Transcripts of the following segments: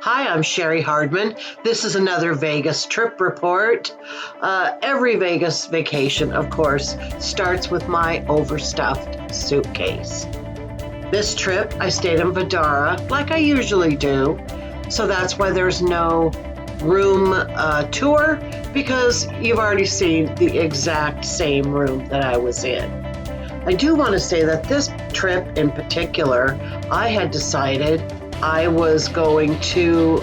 Hi, I'm Cheri Hardman. This is another Vegas trip report. Every Vegas vacation, of course, starts with my overstuffed suitcase. This trip, I stayed in Vdara like I usually do, so that's why there's no room tour because you've already seen the exact same room that I was in. I do want to say that this trip in particular, I had decided I was going to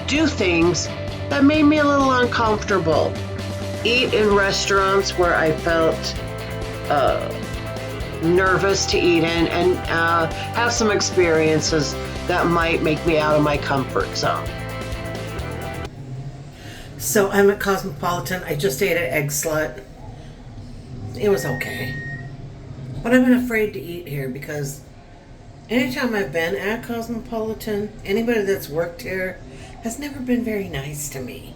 do things that made me a little uncomfortable. Eat in restaurants where I felt nervous to eat in, and have some experiences that might make me out of my comfort zone. So I'm at Cosmopolitan. I just ate at Egg Slut. It was okay. But I've been afraid to eat here because anytime I've been at Cosmopolitan, anybody that's worked here has never been very nice to me.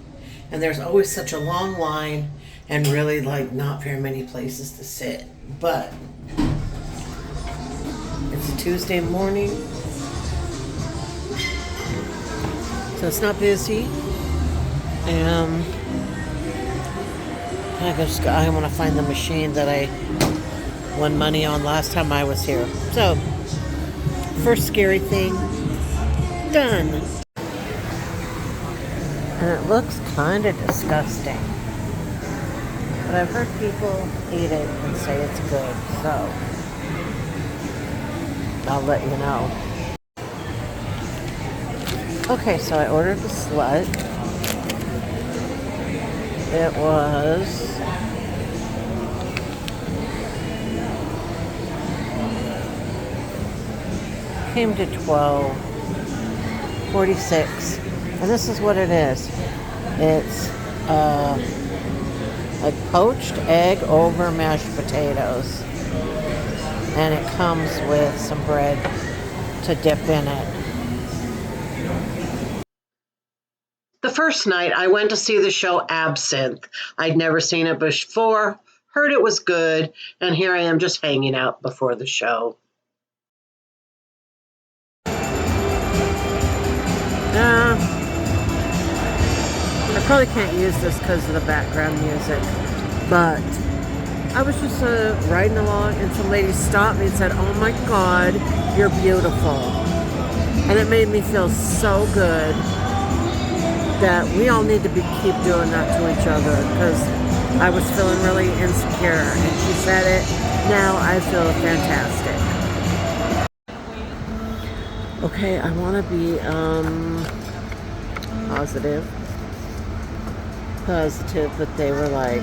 And there's always such a long line and really not very many places to sit. But it's a Tuesday morning, so it's not busy. And I want to find the machine that I won money on last time I was here. So, first scary thing done. And it looks kind of disgusting. But I've heard people eat it and say it's good. So, I'll let you know. Okay, so I ordered the slut. It was came to $12.46, and this is what it is. It's a poached egg over mashed potatoes, and it comes with some bread to dip in it. The first night I went to see the show Absinthe. I'd never seen it before, heard it was good, and here I am just hanging out before the show. I probably can't use this because of the background music, but I was just riding along and some lady stopped me and said, "Oh my God, you're beautiful." And it made me feel so good that we all need to keep doing that to each other, because I was feeling really insecure and she said it. Now I feel fantastic. Okay, I want to be positive, but they were like,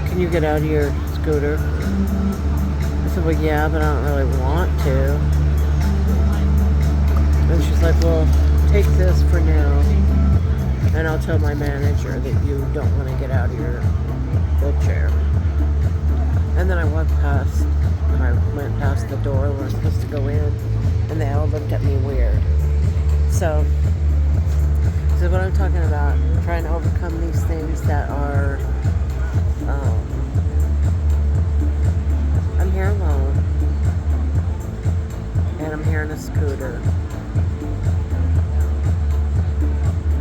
can you get out of your scooter? I said, well, yeah, but I don't really want to. And she's like, well, take this for now, and I'll tell my manager that you don't want to get out of your wheelchair. And then I went past the door where I'm supposed to go in, and they all looked at me weird. So, this is what I'm talking about. I'm trying to overcome these things that are, I'm here alone, and I'm here in a scooter.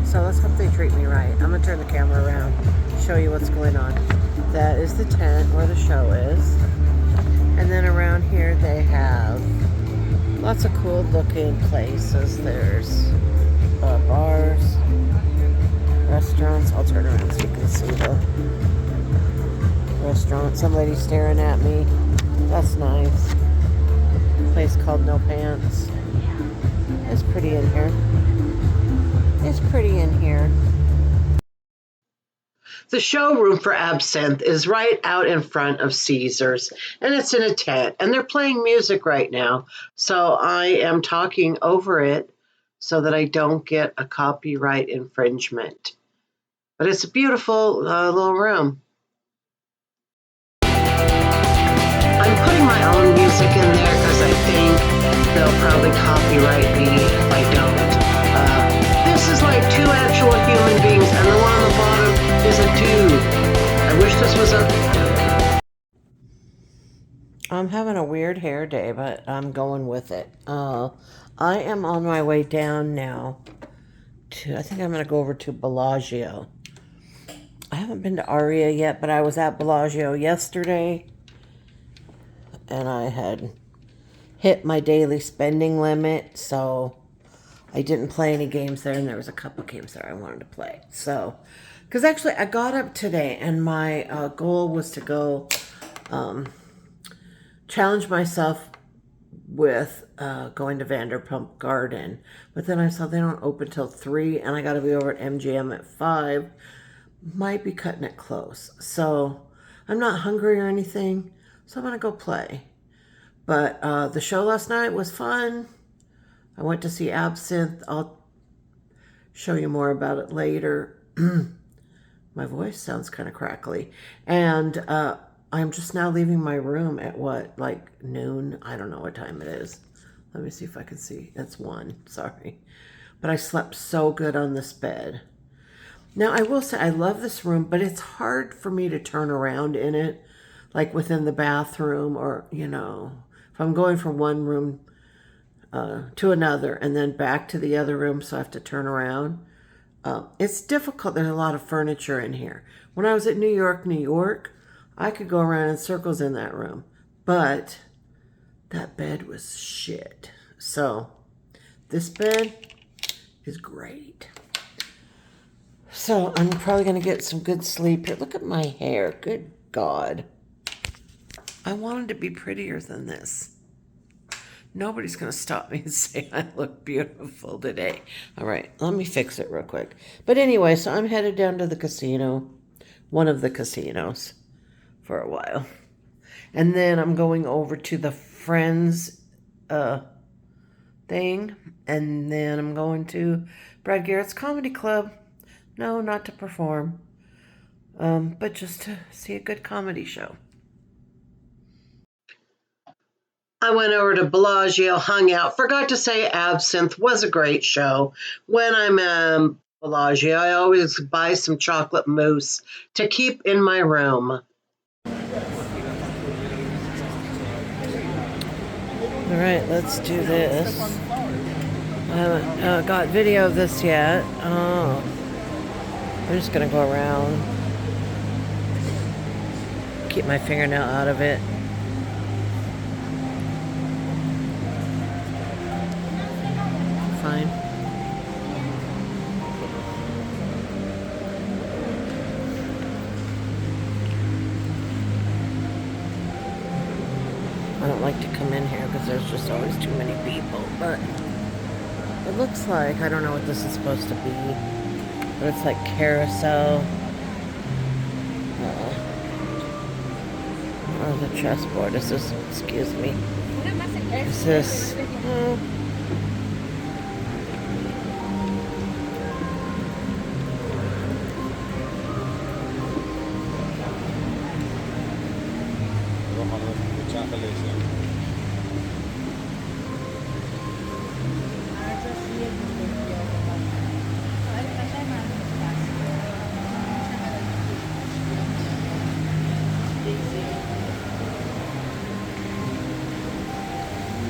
So let's hope they treat me right. I'm going to turn the camera around, show you what's going on. That is the tent where the show is. And then around here they have lots of cool looking places. There's bars, restaurants. I'll turn around so you can see the restaurant. Some lady staring at me. That's nice. A place called No Pants. It's pretty in here. It's pretty in here. The showroom for Absinthe is right out in front of Caesars, and it's in a tent, and they're playing music right now, so I am talking over it so that I don't get a copyright infringement. But it's a beautiful little room. I'm putting my own music in there because I think they'll probably copyright me if I don't. This is like two actual human beings, and the one on the bottom is a dude. I wish this was a... I'm having a weird hair day, but I'm going with it. I am on my way down now to, I think I'm going to go over to Bellagio. I haven't been to Aria yet, but I was at Bellagio yesterday, and I had hit my daily spending limit, so I didn't play any games there, and there was a couple games there I wanted to play. So, because actually I got up today, and my goal was to go challenge myself with going to Vanderpump Garden, but then I saw they don't open till 3, and I got to be over at MGM at 5. Might be cutting it close, so I'm not hungry or anything, so I'm gonna go play. But the show last night was fun. I went to see Absinthe. I'll show you more about it later. My voice sounds kind of crackly. And I'm just now leaving my room at what, like noon? I don't know what time it is. Let me see if I can see. It's 1, sorry. But I slept so good on this bed. Now, I will say I love this room, but it's hard for me to turn around in it, like within the bathroom or, you know, if I'm going from one room to another and then back to the other room, so I have to turn around. It's difficult. There's a lot of furniture in here. When I was at New York, I could go around in circles in that room, but that bed was shit. So this bed is great. So I'm probably going to get some good sleep here. Look at my hair. Good God. I wanted to be prettier than this. Nobody's going to stop me and say I look beautiful today. All right, let me fix it real quick. But anyway, so I'm headed down to the casino, one of the casinos, for a while. And then I'm going over to the Friends thing. And then I'm going to Brad Garrett's Comedy Club. No, not to perform, but just to see a good comedy show. I went over to Bellagio, hung out. Forgot to say Absinthe was a great show. When I'm at Bellagio, I always buy some chocolate mousse to keep in my room. All right, let's do this. I haven't got video of this yet. I'm just going to go around. Keep my fingernail out of it. Fine. I don't like to come in here because there's just always too many people, but it looks like, I don't know what this is supposed to be, but it's like carousel. Oh, the chessboard. Is this, excuse me. Is this,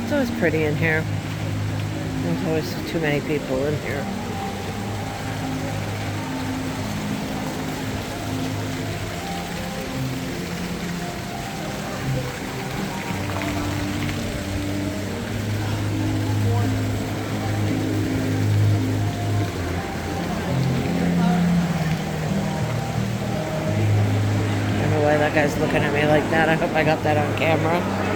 it's always pretty in here. There's always too many people in here. I don't know why that guy's looking at me like that. I hope I got that on camera.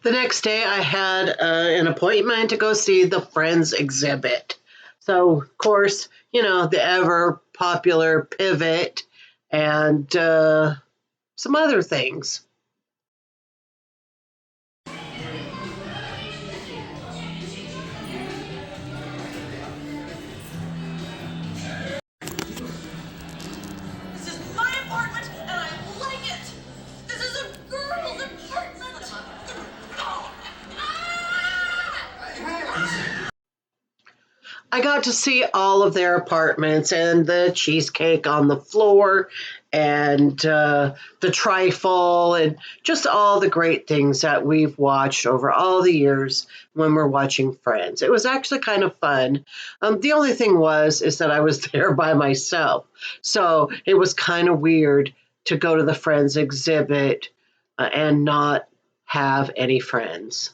The next day, I had an appointment to go see the Friends exhibit. So, of course, you know, the ever popular pivot and some other things. This is my apartment, and I like it. This is a girl's apartment. I got to see all of their apartments and the cheesecake on the floor and the trifle and just all the great things that we've watched over all the years when we're watching Friends. It was actually kind of fun. The only thing is that I was there by myself. So it was kind of weird to go to the Friends exhibit and not have any friends.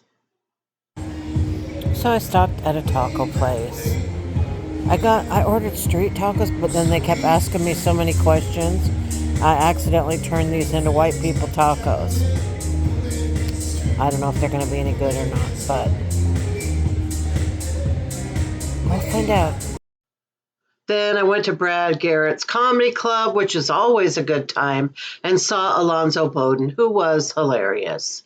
So I stopped at a taco place. I ordered street tacos, but then they kept asking me so many questions. I accidentally turned these into white people tacos. I don't know if they're going to be any good or not, but we'll find out. Then I went to Brad Garrett's comedy club, which is always a good time, and saw Alonzo Bowden, who was hilarious.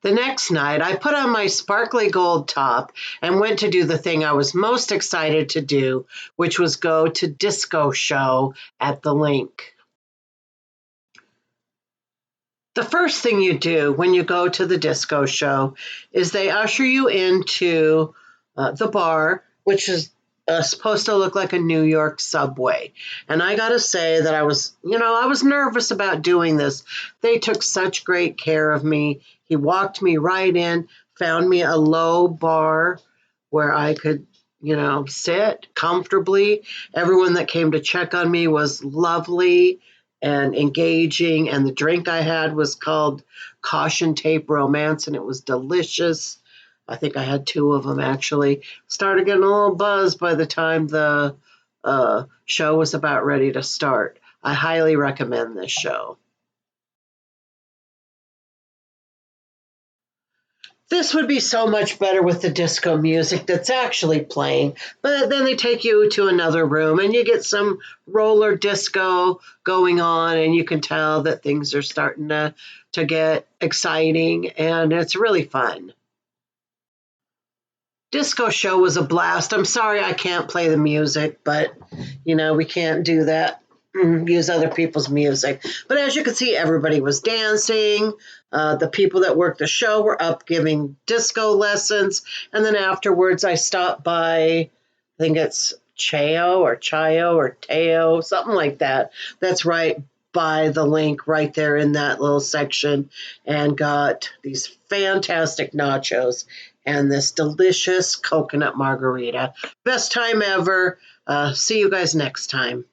The next night, I put on my sparkly gold top and went to do the thing I was most excited to do, which was go to disco show at the Linq. The first thing you do when you go to the disco show is they usher you into the bar, which is supposed to look like a New York subway. And I got to say that I was nervous about doing this. They took such great care of me. He walked me right in, found me a low bar where I could, sit comfortably. Everyone that came to check on me was lovely and engaging, and the drink I had was called Caution Tape Romance, and it was delicious. I think I had 2 of them actually. Started getting a little buzzed by the time the show was about ready to start. I highly recommend this show. This would be so much better with the disco music that's actually playing, but then they take you to another room and you get some roller disco going on, and you can tell that things are starting to get exciting, and it's really fun. Disco show was a blast. I'm sorry I can't play the music, but we can't do that. Use other people's music. But as you can see, everybody was dancing. The people that worked the show were up giving disco lessons. And then afterwards, I stopped by, I think it's Chayo or Teo, something like that. That's right by the Linq right there in that little section, and got these fantastic nachos and this delicious coconut margarita. Best time ever. See you guys next time.